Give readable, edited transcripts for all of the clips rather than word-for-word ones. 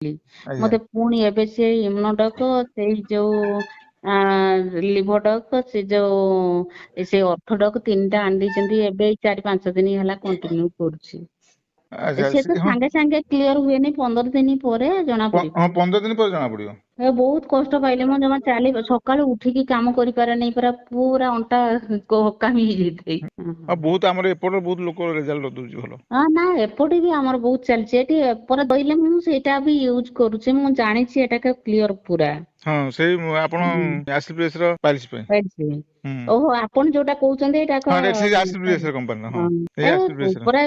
ଆଜ୍ଞା ମତେ ପୁଣି ଏବେ ସେ ଇମ୍ୟୁନୋଡକ୍ ସେଇ ଯୋଉ ଲିଭୋଡକ୍ ସେ ଯୋଉ ସେ ଅର୍ଥୋଡକ୍ 3ଟା ଆଣି ଦେଇଛନ୍ତି ଏବେ 4-5 ଦିନ ହେଲା କଣ୍ଟିନ୍ୟୁ କରୁଛି। ଆଚ୍ଛା ସେ ତ ହଁ ସାଙ୍ଗେ ସାଙ୍ଗେ କ୍ଲିୟର ହୁଏନି 15 ଦିନ ପରେ ଜଣା ପଡିବ। ହଁ 15 ଦିନ ପରେ ଜଣା ପଡିବ। ବହୁତ କଷ୍ଟ ପାଇଲେ ମୁଁ ଜମା ସକାଳୁ ଉଠିକି କାମ କରିପାରେନି ପୁରା ଅଣ୍ଟା କାମି ହେଇଯାଇଥାଏ। ଆଉ ବହୁତ ଆମର ଏପଟରେ ବହୁତ ଲୋକ ରେଜଲ୍ଟ ଦଉଛି ଭଲ। ହଁ ନା ଏପଟେ ବି ଆମର ବହୁତ ଚାଲିଛି ଏଠି ଏପଟେ ଦହିଲେ ମୁଁ ସେଇଟା ବି ୟୁଜ କରୁଛି ମୁଁ ଜାଣିଛି ଏଟା କ୍ଲିୟର ପୁରା। ହଁ ସେଇ ଆପଣ ଆସିଡ୍ ପ୍ରେସ୍ ର ପାଇଲ୍ସ ପାଇଁ। ଓହୋ ଆପଣ ଯୋଉଟା କହୁଛନ୍ତି ଏଇଟା ହଁ ସେଇ ଆସିଡ୍ ପ୍ରେସ୍ ର କମ୍ପାନୀର ହଁ ଏଇ ଆସିଡ୍ ପ୍ରେସ୍ ର ପୁରା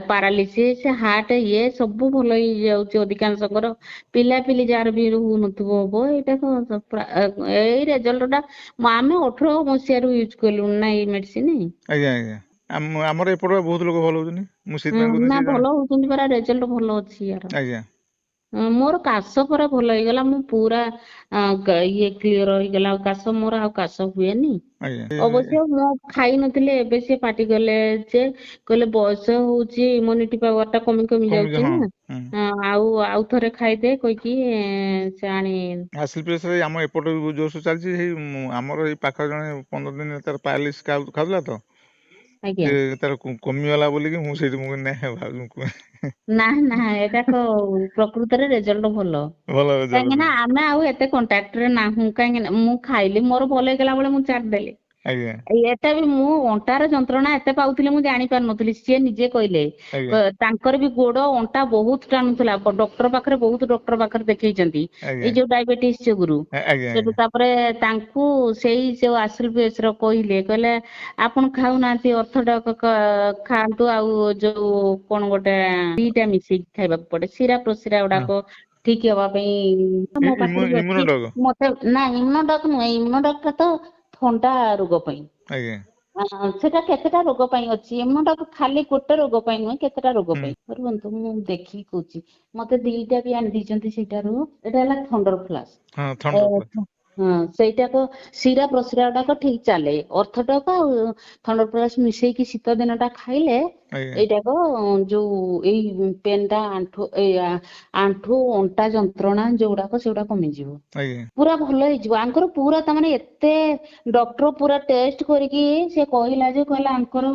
ପାରାଲିସିସ୍ ହାର୍ଟ ସବୁ ଭଲ ହେଇଯାଉଛି ଅଧିକାଂଶଙ୍କର। ପିଲାପିଲି ଯାହାର ବି ହଉନଥିବ ହବ ଏଇଟା ଏଇ ରେଜଲ୍ଟ ଟା ଆମେ 18 ମସିହାରୁ ୟୁଜ କଲୁଣି ନା ଏଇ ମେଡିସିନ। ଆଜ୍ଞା ଆଜ୍ଞା ଆମର ଏପଟ ବହୁତ ଲୋକ ଭଲ ହଉଛନ୍ତି। ମୁଁ ସେଇଥିପାଇଁ କହୁଥିଲି ନା ସେ ଜଣେ ଭଲ ହଉଛନ୍ତି ପରା ରେଜଲ୍ଟ ଭଲ ଅଛି ୟାର। ଆଜ୍ଞା ମୋର କାଶ ପରା ଭଲ ହେଇଗଲା ମୁଁ ପୁରା ଇଏ କ୍ଲିୟର ହେଇଗଲା ଆଉ କାଶ ମୋର ଆଉ କାଶ ହୁଏନି। ଆଜ୍ଞା ଅବଶ୍ୟ ମୁଁ ଖାଇ ନଥିଲି ଏବେ ସେ ପାଟି କଲେ ଯେ କହିଲେ ବୟସ ହଉଛି ଇମ୍ୟୁନିଟି ପାୱାର ଟା କମି କମି ଯାଉଛି ହଁ ନା ଆଉ ଥରେ ଖାଇଦେ କହିକି ସେ ଆଣି ଆସିଡ୍ ପ୍ରେସ୍ ଆମ ଏପଟ ବି ଜୋରସୋର ଚାଲିଛି ସେଇ ଆମର ଏଇ ପାଖ ଜଣେ 15 ଦିନ ତାର ପାରାଲିସିସ୍ ଖାଉଥିଲା ତ ଆଜ୍ଞା ସେ ତାର କମିଗଲା ବୋଲିକି ମୁଁ ସେଇଠି ମୁଁ ନାଇଁ ଭାଉଜ ନା ଏଟା ପ୍ରକୃତରେ ରେଜଲ୍ଟ ଭଲ। ଭଲ ରେଜଲ୍ଟ କାହିଁକି ନା ଦଉଛି। ଆମେ ଆଉ ଏତେ କଣ୍ଟାକ୍ଟରେ ନାହୁଁ କାହିଁକି ନା ମୁଁ ଖାଇଲି ମୋର ଭଲ ହେଇଗଲା ବେଳେ ମୁଁ ଛାଡିଦେଲି। ଆଜ୍ଞା ଏଟା ବି ମୁଁ ଅଣ୍ଟାର ଯନ୍ତ୍ରଣା ଏତେ ପାଉଥିଲି ମୁଁ ଜାଣି ପାରୁନଥିଲି ସିଏ ନିଜେ କହିଲେ ଆଜ୍ଞା ତାଙ୍କର ବି ଗୋଡ ଅଣ୍ଟା ବହୁତ ଟାଣୁଥିଲା ଡକ୍ଟର ପାଖରେ ବହୁତ ଡକ୍ଟର ପାଖରେ ଦେଖେଇଛନ୍ତି। ଏଇ ଆଜ୍ଞା ଯୋଉ ଡାଇବେଟିସ ଯୋଗୁରୁ ଆଜ୍ଞା ସେଠୁ ତାପରେ ତାଙ୍କୁ ସେଇ ଯୋଉ ଆସିଡ୍ ପ୍ରେସ୍ ର କହିଲେ ଆପଣ ଖାଉନାହାନ୍ତି ଅର୍ଥୋଡକ୍ ଖାଆନ୍ତୁ ଆଉ ଯୋଉ କଣ ଗୋଟେ 2ଟା ମିଶେଇକି ଖାଇବାକୁ ପଡେ ଶିରା ପ୍ରସିରା ହଁ ଗୁଡାକ ଠିକ ହବା ପାଇଁ ମୋ ପାଖରେ ବି ଅଛି। ଇମ୍ୟୁନୋଡକ୍ ନା ଇମ୍ୟୁନୋଡକ୍ ନୁହେଁ ଇମ୍ୟୁନୋଡକ୍ ଟା ତ ଥଣ୍ଡା ରୋଗ ପାଇଁ। ଆଜ୍ଞା ସେଟା କେତେଟା ରୋଗ ପାଇଁ ଅଛି ଇମ୍ୟୁନୋଡକ୍ ଖାଲି ଗୋଟେ ରୋଗ ପାଇଁ ନୁହେଁ କେତେଟା ରୋଗ ହୁଁ ପାଇଁ। ରୁହନ୍ତୁ ମୁଁ ଦେଖିକି କହୁଛି ମତେ 2ଟା ବି ଆଣି ଦେଇଛନ୍ତି ସେଇଟାରୁ ଏଇଟା ହେଲା ଥଣ୍ଡର ପ୍ଲାସ। ହଁ ଥଣ୍ଡର ହଁ ସେଇଟାକ ଶିରା ପ୍ରସିରା ଗୁଡାକ ଠିକ ଚାଲେ ଅର୍ଥୋଡକ୍ ଆଉ ଥଣ୍ଡର ପ୍ଲସ୍ ମିଶେଇକି ଶୀତ ଦିନ ଟା ଖାଇଲେ ଆଜ୍ଞା ଏଇଟାକ ଯୋଉ ଏଇ ପେନ୍ ଟା ଆଣ୍ଠୁ ଅଣ୍ଟା ଯନ୍ତ୍ରଣା ଯୋଉଗୁଡାକ ସେଗୁଡା କମିଯିବ। ଆଜ୍ଞା ପୁରା ଭଲ ହେଇଯିବ ଆଙ୍କର ପୁରା ତାମାନେ ଏତେ ଡକ୍ଟର ପୁରା ଟେଷ୍ଟ କରିକି ସେ କହିଲା ଆଙ୍କର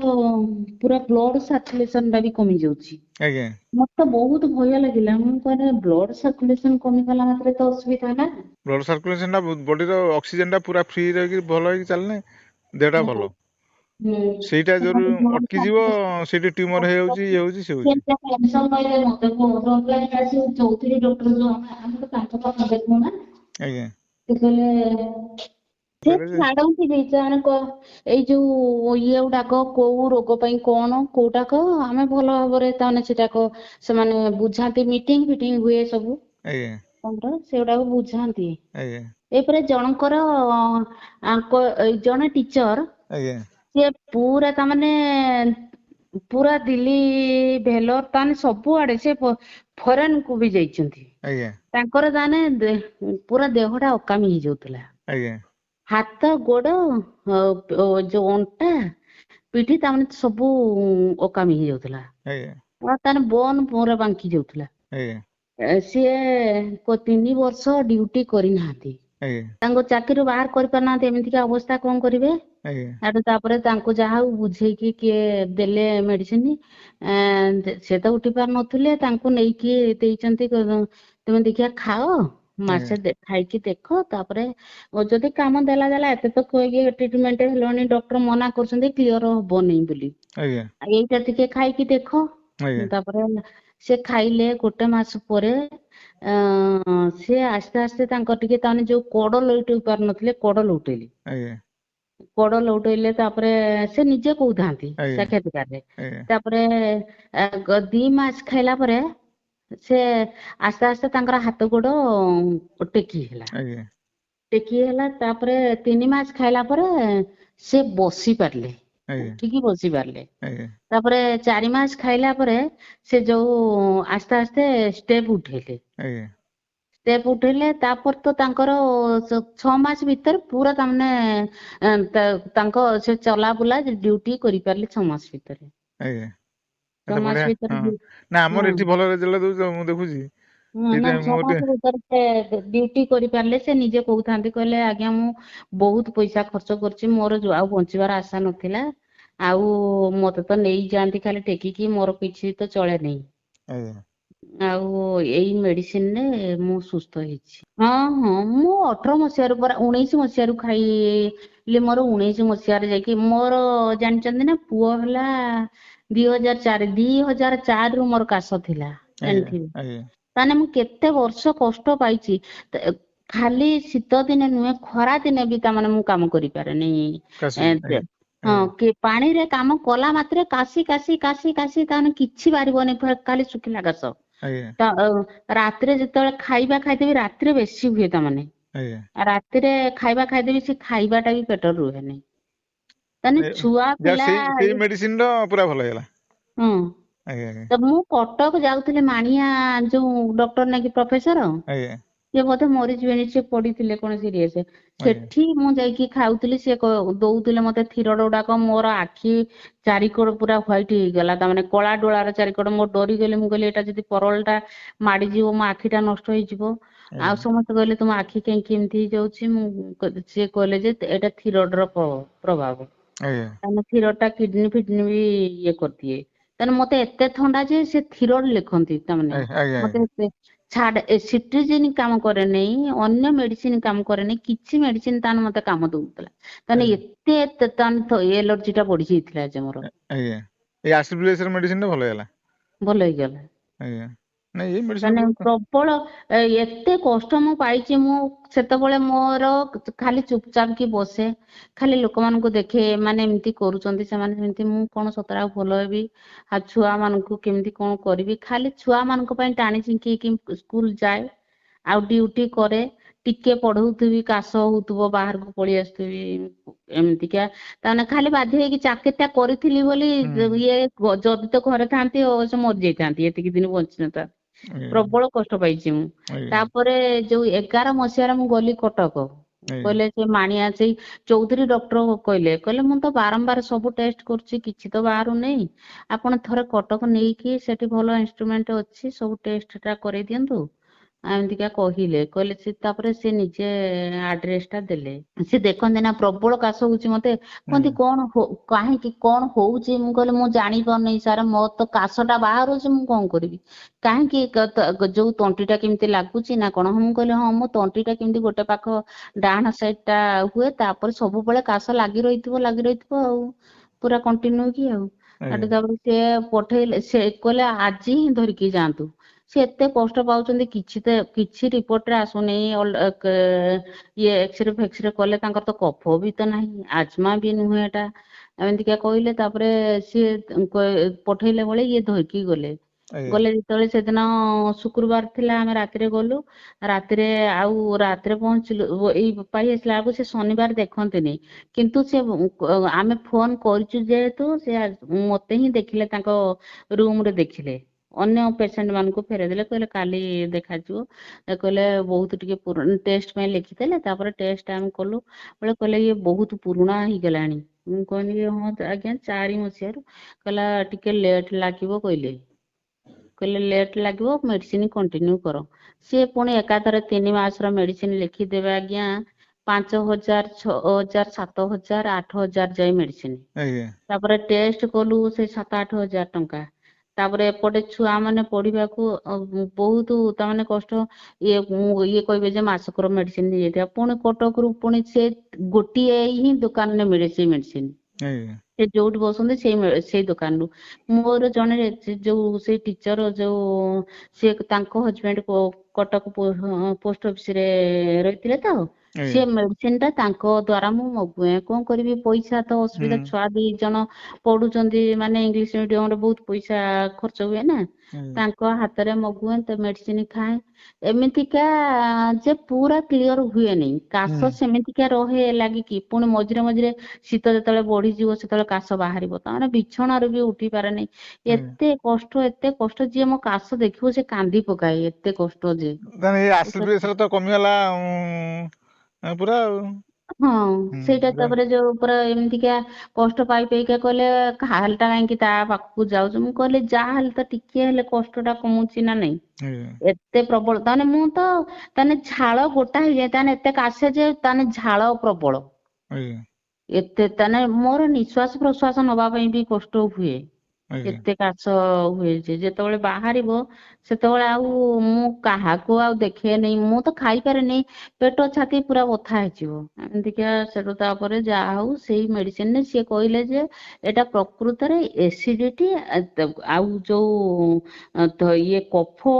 ପୁରା ବ୍ଲଡ ସାର୍କୁଲେସନ ଟା ବି କମି ଯାଉଛି। ଆଜ୍ଞା ମତେ ବହୁତ ଭୟ ଲାଗିଲା ମୁଁ କହିଲି ବ୍ଲଡ ସର୍କୁଲେସନ କମିଗଲା ମାତ୍ରେ ତ ଅସୁବିଧା ନା। ବ୍ଲଡ ସର୍କୁଲେସନ ଟା ବଡିର ଅକ୍ସିଜେନ ଟା ପୁରା ଫ୍ରି ରହିକି ଭଲ ହେଇକି ଚାଲିଲେ ଦେହଟା ହୁଁ ଭଲ। ହୁଁ ସେଇଟା ଯୋଉ ବ୍ଲଡ ଅଟକିଯିବ ସେଇଠି ଟ୍ୟୁମର ହେଇଯାଉଛି ଇଏ ହଉଛି ସିଏ ହଉଛି। ଚୌଧୁରୀ ଡକ୍ଟର ଆମେ ତ ତାଙ୍କ ପାଖ ଦେଖୁ ନା। ଆଜ୍ଞା ସେ କହିଲେ ଯେ ଛାଡନ୍ତି ଏଇ ଯୋଉ ଇଏ ଗୁଡାକ କୋଉ ରୋଗ ପାଇଁ କଣ କୋଉଟାକ ଆମେ ଭଲ ଭାବରେ ତାମାନେ ସେଟାକ ସେମାନେ ବୁଝାନ୍ତି ମିଟିଂ ଫିଟିଙ୍ଗ ହୁଏ ସବୁ। ଆଜ୍ଞା ସେଗୁଡାକୁ ବୁଝାନ୍ତି। ଆଜ୍ଞା ଏଇପରି ଜଣଙ୍କର ଜଣେ ଟିଚର ଆଜ୍ଞା ସିଏ ପୁରା ତାମାନେ ପୁରା ଦିଲ୍ଲୀ ଭେଲୋର ତାମାନେ ସବୁଆଡେ ସେ ଫରେନ କୁ ବି ଯାଇଛନ୍ତି। ଆଜ୍ଞା ତାଙ୍କର ତାନେ ପୁରା ଦେହଟା ଅକାମି ହେଇଯାଉଥିଲା। ଆଜ୍ଞା ହାତ ଗୋଡ ଯୋଉ ଅଣ୍ଟା ପିଠି ତାମାନେ ସବୁ ଅକାମି ହେଇଯାଉଥିଲା। ଆଜ୍ଞା ତାର ବୋନ ପୁରା ବାଙ୍କି ଯାଉଥିଲା। ଆଜ୍ଞା ସିଏ 3 ବର୍ଷ ଡ୍ୟୁଟି କରିନାହାନ୍ତି। ଆଜ୍ଞା ତାଙ୍କୁ ଚାକିରିରୁ ବାହାର କରିପାରୁନାହାନ୍ତି ଏମିତିକା ଅବସ୍ଥା କଣ କରିବେ। ଆଜ୍ଞା ହେଠୁ ତାପରେ ତାଙ୍କୁ ଯାହା ହଉ ବୁଝେଇକି କିଏ ଦେଲେ ମେଡିସିନ ସେ ତ ଉଠି ପାରୁ ନଥିଲେ ତାଙ୍କୁ ନେଇକି ଦେଇଛନ୍ତି ତମେ ଦେଖିବା ଖାଅ ଆଜ୍ଞା ମାସେ ଖାଇକି ଦେଖ ତାପରେ ଯଦି କାମ ଦେଲା ଏତେ ତ ଟ୍ରିଟମେଣ୍ଟ ହେଲଣି ଡକ୍ଟର ମନା କରୁଛନ୍ତି କ୍ଲିୟର ହବନି ବୋଲି। ଆଜ୍ଞା ଏଇଟା ଟିକେ ଖାଇକି ଦେଖ ଆଜ୍ଞା ତାପରେ ସେ ଖାଇଲେ 1 ମାସ ପରେ ସିଏ ଆସ୍ତେ ଆସ୍ତେ ତାଙ୍କର ଟିକେ ତାମାନେ ଯୋଉ କଡ ଲେଉଟେଇ ପାରୁନଥିଲେ କଡ ଲେଉଟେଇଲେ। ଆଜ୍ଞା କଡ ଲଉଟେଇଲେ ତାପରେ ସେ ନିଜେ କହୁଥାନ୍ତି ଆଜ୍ଞା ସାକ୍ଷାତକାରରେ ଆଜ୍ଞା ତାପରେ 2 ମାସ ଖାଇଲା ପରେ ସେ ଆସ୍ତେ ଆସ୍ତେ ତାଙ୍କର ହାତ ଗୋଡ ଟେକି ହେଲା। ଆଜ୍ଞା ଟେକି ହେଲା ତାପରେ 3 ମାସ ଖାଇଲା ପରେ ସେ ବସି ପାରିଲେ। ଆଜ୍ଞା ଉଠିକି ବସି ପାରିଲେ। ଆଜ୍ଞା ତାପରେ 4 ମାସ ଖାଇଲା ପରେ ସେ ଯୋଉ ଆସ୍ତେ ଆସ୍ତେ ଷ୍ଟେପ ଉଠେଇଲେ। ଆଜ୍ଞା ଷ୍ଟେପ ଉଠେଇଲେ ତାପରେ ତ ତାଙ୍କର 6 ମାସ ଭିତରେ ପୁରା ତାମାନେ ତାଙ୍କ ସେ ଚଲା ବୁଲା ଡ୍ୟୁଟି କରିପାରିଲେ 6 ମାସ ଭିତରେ। ଆଜ୍ଞା ଛଅ ଏତେ ମାସ ବଢିଆ ଭିତରେ ହଁ ନା ଆମର ହଁ ଏଠି ଭଲ ରେଜଲ୍ଟ ଦଉଛି ମୁଁ ଦେଖୁଛି। ନା ସେଇଥିପାଇଁ 6 ମୁଁ ମାସ ଟିକେ ଭିତରେ ସେ ଡ୍ୟୁଟି କରିପାରିଲେ ସେ ନିଜେ କହୁଥାନ୍ତି, କହିଲେ ଆଜ୍ଞା ମୁଁ ବହୁତ ପଇସା ଖର୍ଚ୍ଚ କରିଛି, ମୋର ଆଉ ବଞ୍ଚିବାର ଆଶା ନଥିଲା, ଆଉ ମତେ ତ ନେଇଯାଆନ୍ତି ଖାଲି ଟେକିକି, ମୋର କିଛି ତ ଚଳେ ନାହିଁ, ଆଜ୍ଞା ଆଉ ଏଇ ମେଡିସିନରେ ମୁଁ ସୁସ୍ଥ ହେଇଛି। ହଁ ହଁ, ମୁଁ 18 ମସିହାରୁ ପରା 19 ମସିହାରୁ ଖାଇଲି, ମୋର 19 ମସିହାରେ ଯାଇକି ମୋର ଜାଣିଛନ୍ତି ନା ପୁଅ ହେଲା 2004 ରୁ ମୋର କାଶ ଥିଲା, ଆଜ୍ଞା ଜାଣିଥିବେ। ଆଜ୍ଞା ତାହେଲେ ମୁଁ କେତେ ବର୍ଷ କଷ୍ଟ ପାଇଛି। ଖାଲି ଶୀତ ଦିନେ ନୁହେଁ, ଖରା ଦିନେ ବି ତାମାନେ ମୁଁ କାମ କରିପାରେନି। କାଶୁଛି ଆଜ୍ଞା ହଁ, ଆଜ୍ଞା କି ପାଣିରେ କାମ କଲା ମାତ୍ରେ କାଶି କାଶି କାଶି କାଶି ତାମାନେ କିଛି ବାହାରିବନି, ଖାଲି ଶୁଖିଲା କାଶ। ଆଜ୍ଞା ତ ରାତିରେ ଯେତେବେଳେ ଖାଇବା ଖାଇଦେବି, ରାତିରେ ବେଶୀ ହୁଏ ତାମାନେ। ଆଜ୍ଞା ରାତିରେ ଖାଇବା ଖାଇଦେବି, ସେ ଖାଇବାଟା ବି ପେଟରେ ରୁହେନି। ତାନେ ଛୁଆ ଯାହା ପିଲା ସେଇ ମେଡିସିନ ର ପୁରା ଭଲ ହେଇଗଲା। ହଁ, ଆଜ୍ଞା ଆଜ୍ଞା ତ ମୁଁ କଟକ ଯାଉଥିଲି, ମାଣିଆ ଯୋଉ ଡକ୍ଟର ନାଇକି ପ୍ରଫେସର, ଆଜ୍ଞା ସିଏ ବୋଧେ ମରିଯିବେଣି, ସେ ପଡିଥିଲେ କଣ ସିରିୟସ, ଆଜ୍ଞା ସେଠି ମୁଁ ଯାଇକି ଖାଉଥିଲି, ସେ ଦଉଥିଲେ ମତେ ଥିରଡ ଗୁଡାକ, ମୋର ଆଖି ଚାରିକଡ ପୁରା ହ୍ୱାଇଟ ହେଇଗଲା, ତାମାନେ କଳା ଡୋଳାର ଚାରିକଡ, ମୁଁ ଡରିଗଲି, ମୁଁ କହିଲି ଏଇଟା ଯଦି ପରଳ ଟା ମାଡିଯିବ ମୋ ଆଖି ଟା ନଷ୍ଟ ହେଇଯିବ। ଆଜ୍ଞା ଆଉ ସମସ୍ତେ କହିଲେ ତମ ଆଖି କାହିଁକି ଏମିତି ହେଇଯାଉଛି, ସିଏ କହିଲେ ଯେ ଏଇଟା ଥିରଡ ର ପ୍ରଭାବ। ଆଜ୍ଞା ତାହେଲେ ଥିରଡ ଟା କିଡନୀ ଫିଡନୀ ବି ଇଏ କରିଦିଏ। ତାହେଲେ ମତେ ଏତେ ଥଣ୍ଡା ଯେ ସେ ଥିରଡ ଲେଖନ୍ତି, ତାମାନେ ଆଜ୍ଞା ଆଜ୍ଞା ମତେ ଛାଡ, ସିଟ୍ରିଜିନ କାମ କରେ ନାହିଁ, ଅନ୍ୟ ମେଡିସିନ କାମ କରେ ନାହିଁ, କିଛି ମେଡିସିନ ତାହେଲେ ମତେ କାମ ଦଉଥିଲା। ତାହେଲେ ଆଜ୍ଞା ଏତେ ତାହେଲେ ଏଲର୍ଜି ଟା ବଢି ଯାଇଥିଲା ଯେ ମୋର। ଆଜ୍ଞା, ଏଇ ଆସିଡବ୍ଲିସ ମେଡିସିନ ଟା ଭଲ ହେଇଗଲା। ଭଲ ହେଇଗଲା। ଆଜ୍ଞା, ନାଇଁ ଏଇ ମେଡିସିନ ମାନେ ବହୁତ ପ୍ରବଳ ଏତେ କଷ୍ଟ ମୁଁ ପାଇଛି, ମୁଁ ସେତେବେଳେ ମୋର ଖାଲି ଚୁପଚାପ କି ବସେ, ଖାଲି ଲୋକମାନଙ୍କୁ ଦେଖେ, ଏମାନେ ଏମିତି କରୁଛନ୍ତି, ସେମାନେ ସେମିତି, ମୁଁ କଣ ସତରେ ଆଉ ଭଲ ହେବି, ଆଉ ଛୁଆ ମାନଙ୍କୁ କେମିତି କଣ କରିବି, ଖାଲି ଛୁଆ ମାନଙ୍କ ପାଇଁ ଟାଣି ଝିଙ୍କିକି ସ୍କୁଲ ଯାଏ, ଆଉ ଡ୍ୟୁଟି କରେ, ଟିକେ ପଢଉଥିବି, କାଶ ହଉଥିବ ବାହାରକୁ ପଳେଇ ଆସୁଥିବି, ଏମିତିକା। ତାମାନେ ଖାଲି ବାଧ୍ୟ ହେଇକି ଚାକିରି ଟା କରିଥିଲି ବୋଲି, ହୁଁ ଇଏ ଯଦି ତ ଘରେ ଥାନ୍ତି ଅବଶ୍ୟ ମରିଯାଇଥାନ୍ତି, ଏତିକି ଦିନ ବଞ୍ଚିନଥାନ୍ତି। ଆଜ୍ଞା ପ୍ରବଳ କଷ୍ଟ ପାଇଛି ମୁଁ। ଆଜ୍ଞା ତାପରେ ଯୋଉ 11 ମସିହାରେ ମୁଁ ଗଲି କଟକ, ଆଜ୍ଞା କହିଲେ ସେ ମାଣିଆ ସେଇ ଚୌଧୁରୀ ଡକ୍ଟର କହିଲେ ମୁଁ ତ ବାରମ୍ବାର ସବୁ ଟେଷ୍ଟ କରୁଛି, କିଛି ତ ବାହାରୁନି, ଆପଣ ଥରେ କଟକ ନେଇକି, ସେଠି ଭଲ ଇନଷ୍ଟ୍ରୁମେଣ୍ଟ ଅଛି, ସବୁ ଟେଷ୍ଟ ଟା କରେଇ ଦିଅନ୍ତୁ। ଏମିତିକା କହିଲେ ସେ, ତାପରେ ସେ ନିଜେ ଆଡ୍ରେସ ଟା ଦେଲେ। ସେ ଦେଖନ୍ତି ନା ପ୍ରବଳ କାଶ ହଉଛି ମତେ, କୁହନ୍ତି ଆଜ୍ଞା କଣ କାହିଁକି କଣ ହଉଛି, ମୁଁ କହିଲି ମୁଁ ଜାଣି ପାରୁନି ସାର୍, ମୋର ତ କାଶ ଟା ବାହାରୁଛି, ମୁଁ କଣ କରିବି, କାହିଁକି ଯୋଉ ତଣ୍ଟି ଟା କେମିତି ଲାଗୁଛି ନା କଣ, ମୁଁ କହିଲି ହଁ ମୋ ତଣ୍ଟି ଟା କେମିତି ଗୋଟେ ପାଖ ଡାହାଣ ସାଇଡ ଟା ହୁଏ, ତାପରେ ସବୁବେଳେ କାଶ ଲାଗି ରହିଥିବ ଆଉ, ପୁରା କଣ୍ଟିନ୍ୟୁ କି ଆଉ। ଆଜ୍ଞା ସେଠୁ ତାପରେ ସେ ପଠେଇଲେ, ସେ କହିଲେ ଆଜି ହିଁ ଧରିକି ଯାଆନ୍ତୁ। ସେ ଏତେ କଷ୍ଟ ପାଉଛନ୍ତି, କିଛି ରିପୋର୍ଟରେ ଆସୁନି, ଇଏ ଏକ୍ସରେ ଫେକ୍ସରେ କଲେ, ତାଙ୍କର ତ କଫ ବି ତ ନାହିଁ, ଆଜମା ବି ନୁହେଁ ଏଟା, ଏମିତିକା କହିଲେ। ତାପରେ ସିଏ ପଠେଇଲେ ବଳେ ଇଏ ଧରିକି ଗଲେ। ଆଜ୍ଞା ଗଲେ ଯେତେବେଳେ, ସେଦିନ ଶୁକ୍ରବାର ଥିଲା, ଆମେ ରାତିରେ ଗଲୁ, ରାତିରେ ପହଞ୍ଚିଲୁ, ଏଇ ପାଇ ଆସିଲା ବେଳକୁ ସେ ଶନିବାର ଦେଖନ୍ତିନି, କିନ୍ତୁ ସେ ଆମେ ଫୋନ କରିଛୁ ଯେହେତୁ, ସେ ମତେ ହିଁ ଦେଖିଲେ, ତାଙ୍କ ରୁମ ରେ ଦେଖିଲେ, ଅନ୍ୟ ପେସେଣ୍ଟ ମାନଙ୍କୁ ଫେରେଇ ଦେଲେ, କହିଲେ କାଲି ଦେଖାଯିବ। କହିଲେ ବହୁତ ଟିକେ ଟେଷ୍ଟ ପାଇଁ ଲେଖିଦେଲେ, ତାପରେ ଟେଷ୍ଟ ଆମେ କଲୁ, କହିଲେ ଇଏ ବହୁତ ପୁରୁଣା ହେଇଗଲାଣି। ମୁଁ କହିଲି ହଁ ଆଜ୍ଞା, 4 ମସିହାରୁ। କହିଲା ଟିକେ ଲେଟ୍ ଲାଗିବ କହିଲେ ଲେଟ୍ ଲାଗିବ, ମେଡିସିନ କଣ୍ଟିନ୍ୟୁ କର। ସିଏ ପୁଣି ଏକାଥରେ 3 ମାସର ମେଡିସିନ ଲେଖିଦେବେ ଆଜ୍ଞା, 5,000, 6,000, 7,000, 8,000 ଯାଇ ମେଡିସିନ। ଆଜ୍ଞା ତାପରେ ଟେଷ୍ଟ କଲୁ, ସେଇ 7-8 ହଜାର ଟଙ୍କା। ତାପରେ ଏପଟେ ଛୁଆ ମାନେ ପଢିବାକୁ ବହୁତ ତାମାନେ କଷ୍ଟ। ଇଏ କହିବେ ଯେ ମାସକର ମେଡିସିନ ନେଇଯାଇଥିବା, ପୁଣି କଟକରୁ ପୁଣି ସେ ଗୋଟିଏ ହିଁ ଦୋକାନରେ ମିଳେ ସେଇ ମେଡିସିନ। ଆଜ୍ଞା ସେ ଯୋଉଠି ବସନ୍ତି ସେଇ ଦୋକାନରୁୁ। ମୋର ଜଣେ ଯୋଉ ସେଇ ଟିଚର ଯୋଉ ସିଏ ତାଙ୍କ ହଜବେଣ୍ଡ କଟକ ପୋଷ୍ଟ ଅଫିସ ରେ ରହିଥିଲେ ତ, ଆଜ୍ଞା ସେ ମେଡିସିନ ଟା ତାଙ୍କ ଦ୍ଵାରା ମୁଁ ମଗୁଏ। କଣ କରିବି, ପଇସା ତ ହୁଁ ଅସୁବିଧା, ଛୁଆ 2 ଜଣ ପଢୁଛନ୍ତି, ମାନେ ଇଂଲିଶ ମିଡିୟମ ରେ ବହୁତ ପଇସା ଖର୍ଚ୍ଚ ହୁଏ ନା, ଆଜ୍ଞା ତାଙ୍କ ହାତରେ ମଗୁଏ, ତ ମେଡିସିନ ଖାଏ। ଏମିତିକା ଯେ ପୁରା କ୍ଲିଅର ହୁଏନି, ହୁଁ କାଶ ସେମିତିକା ରହେ ଲାଗିକି, ପୁଣି ମଝିରେ ମଝିରେ ଶୀତ ଯେତେବେଳେ ବଢିଯିବ, ସେତେବେଳେ କାଶ ବାହାରିବ, ତାମାନେ ବିଛଣାରୁ ବି ଉଠି ପାରେନି। ଆଜ୍ଞା ଏତେ କଷ୍ଟ ଯିଏ ମୋ କାଶ ଦେଖିବ ସେ କାନ୍ଦି ପକାଏ, ଏତେ କଷ୍ଟ ଯେ। ତାହେଲେ ଏଇ ଆସିଡ ତ କମିଗଲା ପୁରା ଆଉ। ହଁ ସେଇଟା ହୁଁ ତାପରେ ଯୋଉ ପୁରା ଏମିତିକା କଷ୍ଟ ପାଇ ପାଇକା କହିଲେ ହାଲଟା କାହିଁକି ତା ପାଖକୁ ଯାଉଛୁ ମୁଁ କହିଲି ଯାହା ହେଲେ ତ ଟିକେ ହେଲେ କଷ୍ଟ ଟା କମୁଛି ନା ନାଇଁ ଆଜ୍ଞା ଏତେ ପ୍ରବଳ ତାମାନେ ମୁଁ ତ ତାନେ ଝାଳ ଗୋଟା ହେଇଯାଏ ତାନେ ଏତେ କାଶେ ଯେ ତାନେ ଝାଳ ପ୍ରବଳ ଆଜ୍ଞା ଏତେ ତାନେ ମୋର ନିଶ୍ୱାସ ପ୍ରଶ୍ୱାସ ନବା ପାଇଁ ବି କଷ୍ଟ ହୁଏ ଆଜ୍ଞା ଏତେ କାଶ ହୁଏ ଯେ ଯେତେବେଳେ ବାହାରିବ ସେତେବେଳେ ଆଉ ମୁଁ କାହାକୁ ଆଉ ଦେଖେନି ମୁଁ ତ ଖାଇପାରେନି ପେଟ ଛାତି ପୁରା ବଥା ହେଇଯିବ ଏମିତିକା ସେଠୁ ତାପରେ ଯାହା ହଉ ସେଇ ମେଡିସିନରେ ସିଏ କହିଲେ ଯେ ଏଇଟା ପ୍ରକୃତରେ ଏସିଡିଟି ଆଉ ଇଏ କଫ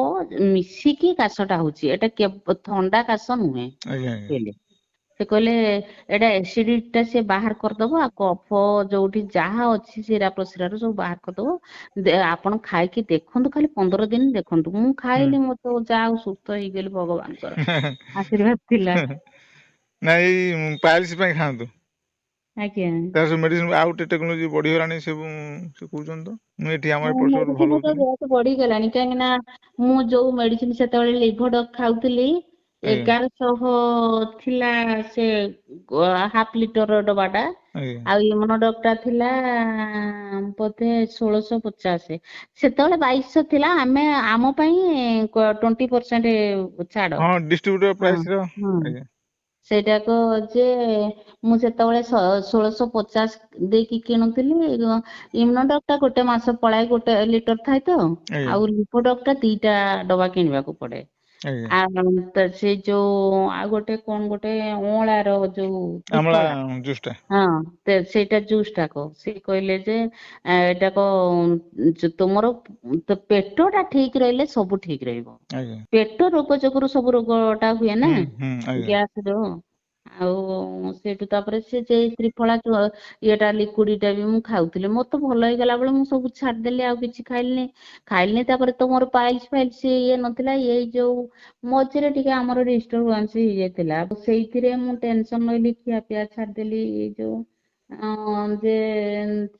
ମିଶିକି କାଶଟା ହଉଛି ଏଇଟା ଥଣ୍ଡା କାଶ ନୁହେଁ ଆଜ୍ଞା କହିଲେ ସେ କହିଲେ ଏଇଟା ଏସିଡିଟି ଟା ସେ ବାହାର କରିଦବ ଆଉ କଫ ଯୋଉଠି ଯାହା ଅଛି ଶିରା ପ୍ରଶିରାରୁ ସବୁ ବାହାର କରିଦବ ଆପଣ ଖାଇକି ଦେଖନ୍ତୁ ଖାଲି 15 ଦିନ ଦେଖନ୍ତୁ ମୁଁ ହୁଁ ଖାଇଲି ମତେ ଯାହା ହଉ ସୁସ୍ଥ ହେଇଗଲି ଭଗବାନଙ୍କର ଆଶୀର୍ବାଦ ଥିଲା ନାଇଁ ଏଇ ପାଇଲ୍ସ ପାଇଁ ଖାଆନ୍ତୁ ଆଜ୍ଞା ତା ସବୁ ମେଡିସିନ ଆଉ ଗୋଟେ ଟେକ୍ନୋଲୋଜି ବଢିଗଲାଣି ସବୁ ସେ କହୁଛନ୍ତି ତ ମୁଁ ଏଠି ଆମର ହଁ ଏପଟ ସେପଟ ଭଲ ମେଡିସିନ ତ ହଉଥିଲି ରେଟ୍ ବଢିଗଲାଣି କାହିଁକି ନା ମୁଁ ଯୋଉ ମେଡିସିନ ସେତେବେଳେ ଲିଭୋଡକ୍ ଖାଉଥିଲି ଆଜ୍ଞା 1100 ଥିଲା ସେ ହାଫ ଲିଟର ଡବାଟା ଆଜ୍ଞା ଆଉ ଇମୋନୋଡକ୍ ଟା ଥିଲା ବୋଧେ 1650 ସେତେବେଳେ 2200 ଥିଲା ଆମେ ଆମ ପାଇଁ 20% ଛାଡ ହଁ ଡିଷ୍ଟ୍ରିବ୍ୟୁଟର ହଁ ପ୍ରାଇସ ର ହଁ ଆଜ୍ଞା ସେଇଟାକ ଯେ ମୁଁ ସେତେବେଳେ 1650 ଦେଇକି କିଣୁଥିଲି ଇମୋନୋଡକ୍ ଟା ଗୋଟେ ମାସ ପଳାଏ ଗୋଟେ ଲିଟର ଥାଏ ତ ଆଜ୍ଞା ଆଉ ଲିପୋଡକ୍ ଟା 2ଟା ଡବା କିଣିବାକୁ ପଡେ ଆଜ୍ଞା ତ ସେ ଯୋଉ ଆଉ ଗୋଟେ କଣ ଗୋଟେ ଅଁଳାର ଯୋଉ ଆମଳା ତ୍ରିଫଳା ଜୁସ୍ ଟା ହଁ ସେଇଟା ଜୁସ୍ ଟାକ ସେ କହିଲେ ଯେ ଏଇଟାକ ତୁମର ପେଟ ଟା ଠିକ ରହିଲେ ସବୁ ଠିକ ରହିବ ଆଜ୍ଞା ପେଟ ରୋଗ ଯୋଗୁରୁ ସବୁ ରୋଗ ଟା ହୁଏ ନା ହୁଁ ହୁଁ ଆଜ୍ଞା ଗ୍ୟାସ ର ଆଉ ସେଇଠୁ ତାପରେ ସେ ତ୍ରିଫଳା ଇଏଟା ଲିକୁଇଡଟା ବି ମୁଁ ଖାଉଥିଲି ମୋର ତ ଭଲ ହେଇଗଲା ବେଳେ ମୁଁ ସବୁ ଛାଡିଦେଲି ଆଉ କିଛି ଖାଇଲିନି ତାପରେ ତ ମୋର ପାଇଲ୍ସ ଫାଇଲ୍ସ ଇଏ ନଥିଲା ଏଇ ଯୋଉ ମଝିରେ ଟିକେ ଆମର ଡିଷ୍ଟରବାନ୍ସ ହେଇଯାଇଥିଲା ସେଇଥିରେ ମୁଁ ଟେନସନ ନଇଲି ଖିଆ ପିଆ ଛାଡିଦେଲି ଏଇ ଯୋଉ ଯେ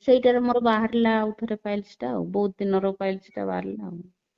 ସେଇଟାରେ ମୋର ବାହାରିଲା ଆଉ ଥରେ ପାଇଲ୍ସ ଟା ଆଉ ବହୁତ ଦିନର ପାଇଲ୍ସ ଟା ବାହାରିଲା ଆଉ